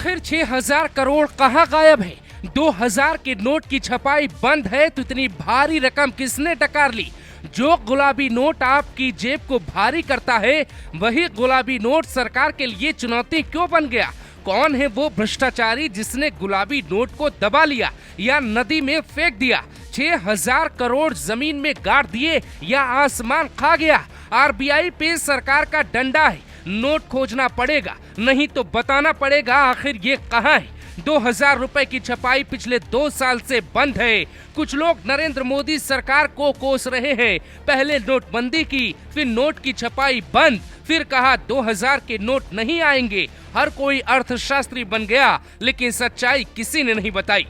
आखिर 6,000 करोड़ कहाँ गायब है? 2,000 के नोट की छपाई बंद है तो इतनी भारी रकम किसने टकार ली? जो गुलाबी नोट आपकी जेब को भारी करता है, वही गुलाबी नोट सरकार के लिए चुनौती क्यों बन गया? कौन है वो भ्रष्टाचारी जिसने गुलाबी नोट को दबा लिया या नदी में फेंक दिया? 6,000 करोड़ जमीन में गाड़ दिए या आसमान खा गया? आरबीआई पे सरकार का डंडा है, नोट खोजना पड़ेगा, नहीं तो बताना पड़ेगा आखिर ये कहाँ है। 2,000 रुपए की छपाई पिछले 2 साल से बंद है। कुछ लोग नरेंद्र मोदी सरकार को कोस रहे हैं। पहले नोटबंदी की, फिर नोट की छपाई बंद, फिर कहा 2,000 के नोट नहीं आएंगे। हर कोई अर्थशास्त्री बन गया, लेकिन सच्चाई किसी ने नहीं बताई।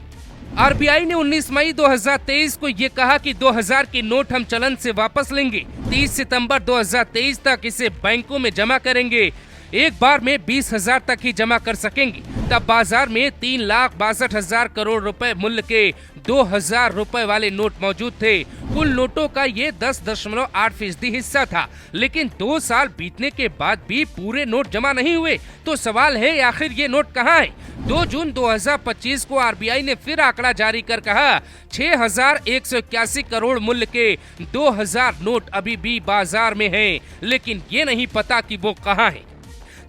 आरबीआई ने 19 मई 2023 को ये कहा कि 2,000 के नोट हम चलन से वापस लेंगे। 30 सितंबर 2023 तक इसे बैंकों में जमा करेंगे। एक बार में 20,000 तक ही जमा कर सकेंगे। तब बाजार में 3,62,000 करोड़ रुपए मूल्य के 2,000 रुपए वाले नोट मौजूद थे। कुल नोटों का ये 10.8% हिस्सा था। लेकिन 2 साल बीतने के बाद भी पूरे नोट जमा नहीं हुए। तो सवाल है, आखिर ये नोट कहाँ है? 2 जून 2025 को आरबीआई ने फिर आंकड़ा जारी कर कहा 6,181 करोड़ मूल्य के 2,000 नोट अभी भी बाजार में हैं, लेकिन ये नहीं पता कि वो कहाँ है।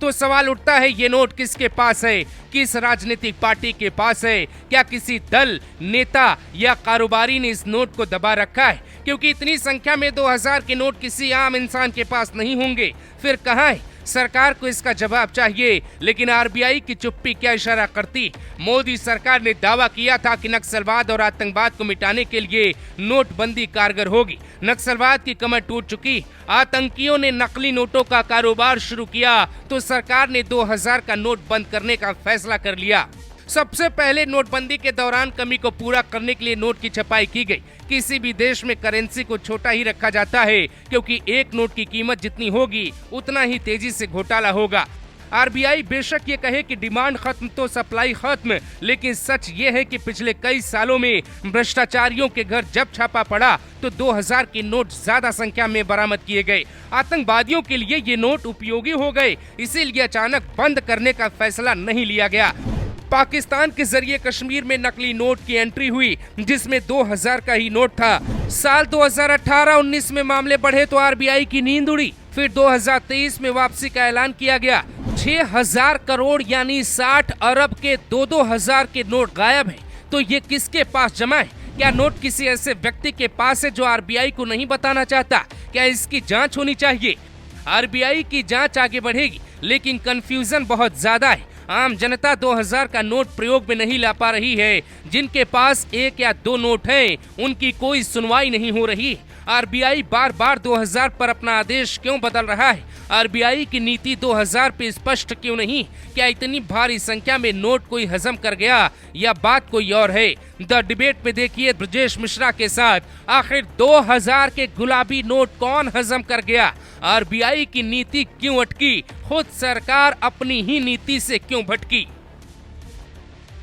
तो सवाल उठता है, ये नोट किसके पास है? किस राजनीतिक पार्टी के पास है? क्या किसी दल, नेता या कारोबारी ने इस नोट को दबा रखा है? क्योंकि इतनी संख्या में 2,000 के नोट किसी आम इंसान के पास नहीं होंगे। फिर कहाँ है? सरकार को इसका जवाब चाहिए। लेकिन आरबीआई की चुप्पी क्या इशारा करती? मोदी सरकार ने दावा किया था कि नक्सलवाद और आतंकवाद को मिटाने के लिए नोटबंदी कारगर होगी। नक्सलवाद की कमर टूट चुकी, आतंकियों ने नकली नोटों का कारोबार शुरू किया, तो सरकार ने 2,000 का नोट बंद करने का फैसला कर लिया। सबसे पहले नोटबंदी के दौरान कमी को पूरा करने के लिए नोट की छपाई की गई। किसी भी देश में करेंसी को छोटा ही रखा जाता है, क्योंकि एक नोट की कीमत जितनी होगी उतना ही तेजी से घोटाला होगा। आरबीआई बेशक ये कहे कि डिमांड खत्म तो सप्लाई खत्म, लेकिन सच ये है कि पिछले कई सालों में भ्रष्टाचारियों के घर जब छापा पड़ा तो 2,000 के नोट ज्यादा संख्या में बरामद किए गए। आतंकवादियों के लिए ये नोट उपयोगी हो गए, इसीलिए अचानक बंद करने का फैसला नहीं लिया गया। पाकिस्तान के जरिए कश्मीर में नकली नोट की एंट्री हुई, जिसमें 2,000 का ही नोट था। साल 2018-19 में मामले बढ़े तो आरबीआई की नींद उड़ी। फिर 2023 में वापसी का ऐलान किया गया। 6,000 करोड़ यानी 60 अरब के 2,000 के नोट गायब हैं। तो ये किसके पास जमा है? क्या नोट किसी ऐसे व्यक्ति के पास है जो आरबीआई को नहीं बताना चाहता? क्या इसकी जांच होनी चाहिए? आरबीआई की जांच आगे बढ़ेगी, लेकिन कंफ्यूजन बहुत ज्यादा है। आम जनता 2,000 का नोट प्रयोग में नहीं ला पा रही है। जिनके पास 1 या 2 नोट हैं, उनकी कोई सुनवाई नहीं हो रही। आरबीआई बार बार 2,000 पर अपना आदेश क्यों बदल रहा है? आरबीआई की नीति 2,000 पे स्पष्ट क्यों नहीं? क्या इतनी भारी संख्या में नोट कोई हजम कर गया या बात कोई और है? द डिबेट पे देखिए ब्रजेश मिश्रा के साथ, आखिर 2,000 के गुलाबी नोट कौन हजम कर गया? आरबीआई की नीति क्यों अटकी? खुद सरकार अपनी ही नीति से क्यों भटकी?